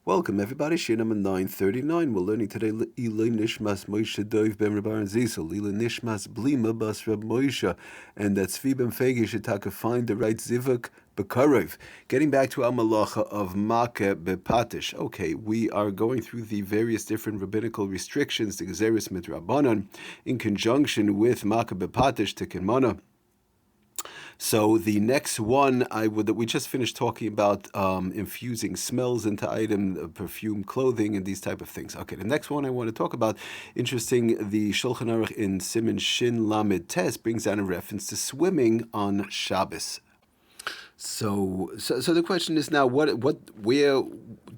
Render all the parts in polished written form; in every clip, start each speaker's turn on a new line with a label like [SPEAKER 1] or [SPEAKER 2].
[SPEAKER 1] Welcome everybody, Shir number 939. We're learning today Ilay Nishmas Moshe Dov Ben Rabban Zisel, Ilay Nishmas Blima Bas Rab Moshe, and that Tzvi Ben Fegi Shetaka find the right Zivuk Bekarov. Getting back to our malacha of MAKEH B'PATISH. Okay, we are going through the various different rabbinical restrictions, the Gezeres Midrabanan, in conjunction with MAKEH B'PATISH Tikkun. So the next one that we just finished talking about infusing smells into item, perfume, clothing, and these type of things. Okay, the next one I want to talk about, interesting, the Shulchan Aruch in Siman Shin Lamed Tes brings down a reference to swimming on Shabbos. So the question is now, where do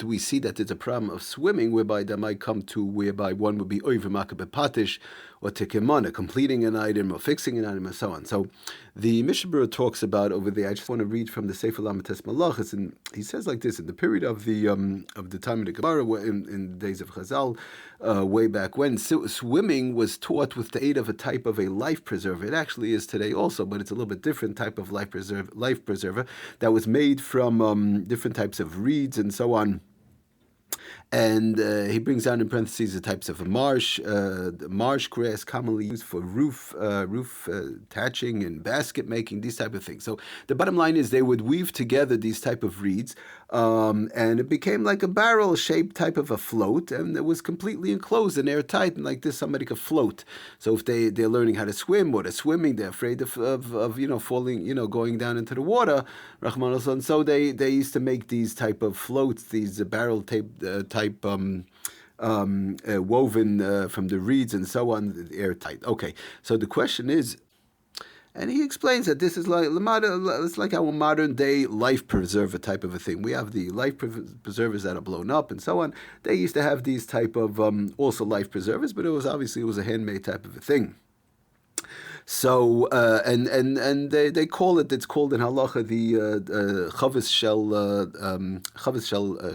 [SPEAKER 1] we see that there's a problem of swimming, whereby that might come to whereby one would be over MAKEH B'PATISH or Tikkun, completing an item or fixing an item and so on. So the Mishnah Berurah talks about over there. I just want to read from the Sefer Lamed Tes Malachos, and he says like this: in the period of the time of the Gemara, in the days of Chazal, way back when, swimming was taught with the aid of a type of a life preserver. It actually is today also, but it's a little bit different type of life preserver that was made from different types of reeds and so on. And he brings down in parentheses the types of marsh grass commonly used for roof thatching and basket making, these type of things. So the bottom line is they would weave together these type of reeds, and it became like a barrel-shaped type of a float, and it was completely enclosed and airtight, and like this somebody could float. So if they're learning how to swim or they're swimming, they're afraid of falling, going down into the water, Rahman al-San. So they used to make these type of floats, these barrel type woven from the reeds and so on, airtight. Okay, so the question is, and he explains that this is it's like our modern day life preserver type of a thing. We have the life preservers that are blown up and so on. They used to have these type of also life preservers, but it was a handmade type of a thing. So and they call it. It's called in halacha the chavis shel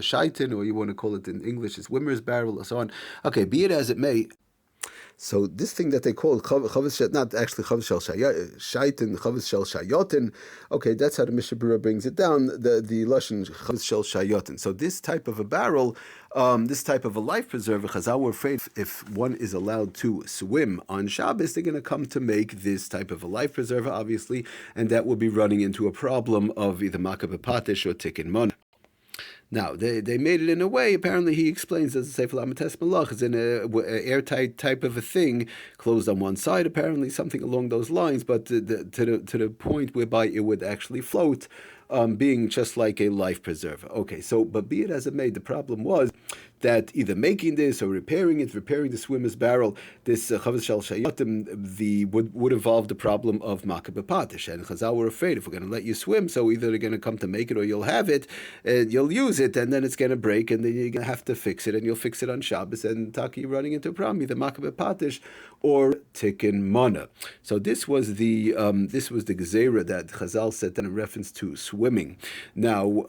[SPEAKER 1] shaitin, or you want to call it in English, it's swimmer's barrel, or so on. Okay, be it as it may. So this thing that they call chavis shel, not actually chavis shel shaitin, chavis shel shayotin. Okay, that's how the Mishnah Berurah brings it down. The lashon chavis shel shayotin. So this type of a barrel, this type of a life preserver, Chazal were afraid if one is allowed to swim on Shabbos, they're going to come to make this type of a life preserver, obviously, and that will be running into a problem of either MAKEH B'PATISH or Tikkun. Now, they made it in a way, apparently he explains, as the Sefer Lamed Tes Malachos, in an airtight type of a thing, closed on one side, apparently, something along those lines, but to the point whereby it would actually float, being just like a life preserver. Okay, so, but be it as it may, the problem was that either making this or repairing the swimmer's barrel, this chavis shel shayotim, would involve the problem of MAKEH B'PATISH. And Chazal were afraid, if we're going to let you swim, so either they're going to come to make it or you'll have it, and you'll use it, and then it's going to break, and then you're going to have to fix it, and you'll fix it on Shabbos, and you're running into a problem, either MAKEH B'PATISH or Tikkun. So this was the gezerah that Chazal said in reference to swimming. Now,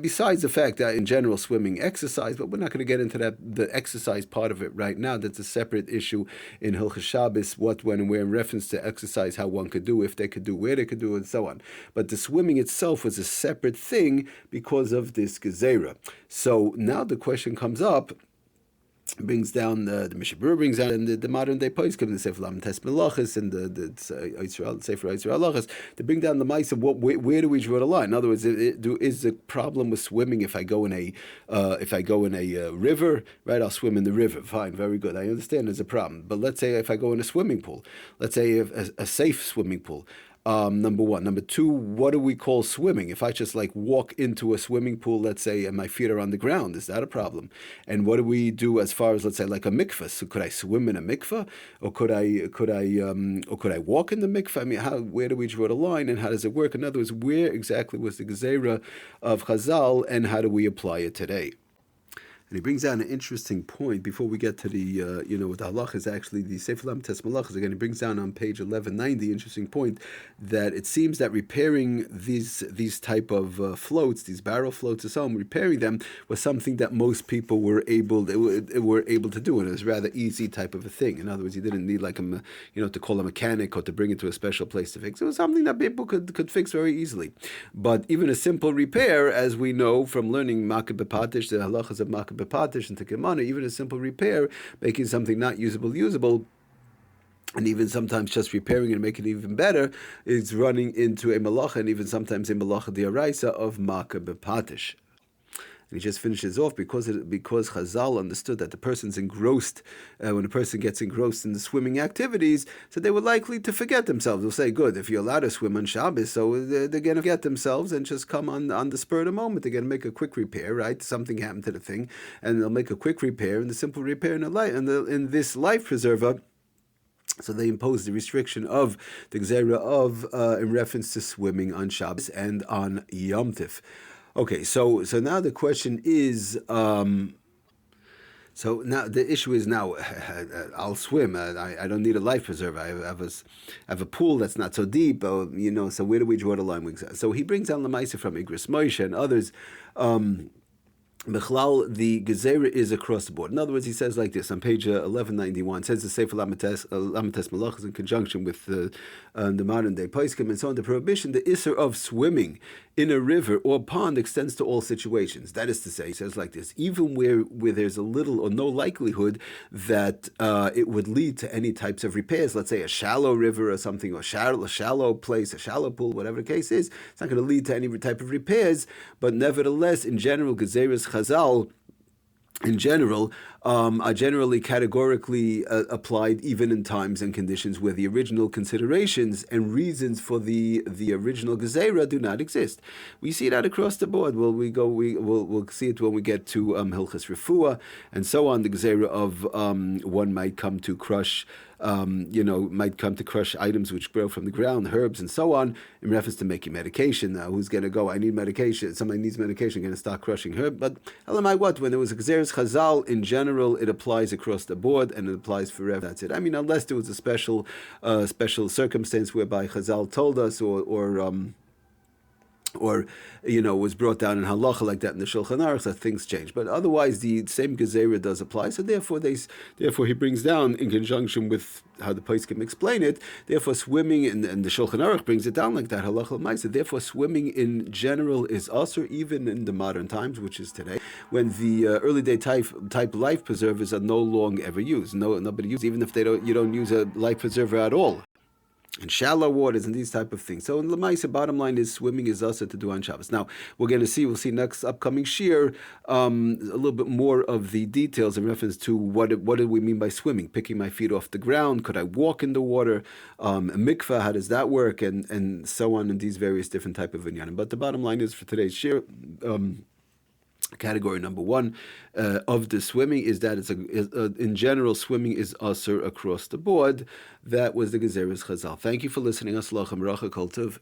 [SPEAKER 1] besides the fact that in general swimming exercise, but we're not going to get into the exercise part of it right now. That's a separate issue in HILCHOS Shabbos, what, when, and where, in reference to exercise, how one could do, if they could do, where they could do, and so on. But the swimming itself was a separate thing because of this gezerah. So now the question comes up, brings down the Mishnah Berurah brings down and the modern day poskim, the Sefer Lamed Tes Malachos and the Sefer Yisrael Halachos, to bring down the mice of where do we draw the line? In other words, is the problem with swimming if I go in a river, right? I'll swim in the river. Fine, very good. I understand there's a problem. But let's say if I go in a swimming pool, let's say a safe swimming pool. Number one. Number two, what do we call swimming? If I just walk into a swimming pool, let's say, and my feet are on the ground, is that a problem? And what do we do as far as, let's say, like a mikveh? So could I swim in a mikveh, or could I walk in the mikveh? I mean, where do we draw the line, and how does it work? In other words, where exactly was the gezerah of Chazal, and how do we apply it today? And he brings down an interesting point before we get to the, what the halach is actually, the Sefer Lametes Malachas. Again, he brings down on page 1190, interesting point, that it seems that repairing these type of floats, these barrel floats or so on, repairing them was something that most people were able to do, and it was a rather easy type of a thing. In other words, you didn't need like to call a mechanic or to bring it to a special place to fix. It was something that people could fix very easily. But even a simple repair, as we know from learning MAKEH B'PATISH, the halachas of MAKEH B'PATISH and Tekemana, even a simple repair, making something not usable, and even sometimes just repairing it and making it even better, is running into a malacha, and even sometimes a malacha d'oraisa of MAKEH B'PATISH. And he just finishes off because Chazal understood that the person's engrossed, when a person gets engrossed in the swimming activities, so they were likely to forget themselves. They'll say, good, if you're allowed to swim on Shabbos, so they're going to forget themselves and just come on the spur of the moment. They're going to make a quick repair, right? Something happened to the thing, and they'll make a quick repair, and the simple repair in this life preserver. So they imposed the restriction of the Gzeira of in reference to swimming on Shabbos and on Yom Tif. Okay, so now the question is, so now the issue is now, I'll swim. I don't need a life preserver. I have a pool that's not so deep. So where do we draw the line? So he brings down the Lamaisa from Igros Moshe and others. Bechlal, the Gezerah is across the board. In other words, he says like this on page 1191. Says the Sefer Lametes Malachas in conjunction with the modern day Poskim and so on. The prohibition, the Isser of swimming in a river or pond extends to all situations. That is to say, he says like this: even where there's a little or no likelihood that it would lead to any types of repairs. Let's say a shallow river or something, or a shallow place, a shallow pool, whatever the case is. It's not going to lead to any type of repairs. But nevertheless, in general, Gezerah's Chazal, in general, are generally categorically applied even in times and conditions where the original considerations and reasons for the original Gezerah do not exist. We see that across the board. We'll see it when we get to HILCHOS Refuah and so on. The Gezerah of one might come to crush items which grow from the ground, herbs and so on, in reference to making medication. Now, who's going to go? I need medication. Somebody needs medication. Going to start crushing herb. But when there was a Gezerah's Chazal, in general, it applies across the board and it applies forever. That's it. I mean, unless there was a special circumstance whereby Chazal told us, or was brought down in halacha like that in the Shulchan Aruch, that things change. But otherwise, the same Gezerah does apply. So therefore he brings down, in conjunction with how the Poskim explain it, therefore swimming, and the Shulchan Aruch brings it down like that, halacha l'maisa. Therefore swimming in general is also, even in the modern times, which is today, when the early day type life preservers are no longer ever used. Nobody uses, even if you don't use a life preserver at all. And shallow waters and these type of things. So in Lamaisa, bottom line is swimming is also to do on Shabbos. Now we'll see next upcoming shir a little bit more of the details in reference to what do we mean by swimming? Picking my feet off the ground? Could I walk in the water? A mikvah, how does that work? And so on, and these various different type of inyanim. But the bottom line is for today's shir. Category number one of the swimming is that in general, swimming is asur across the board. That was the Gezerah's Chazal. Thank you for listening. Aslachem Racha Kol Tov.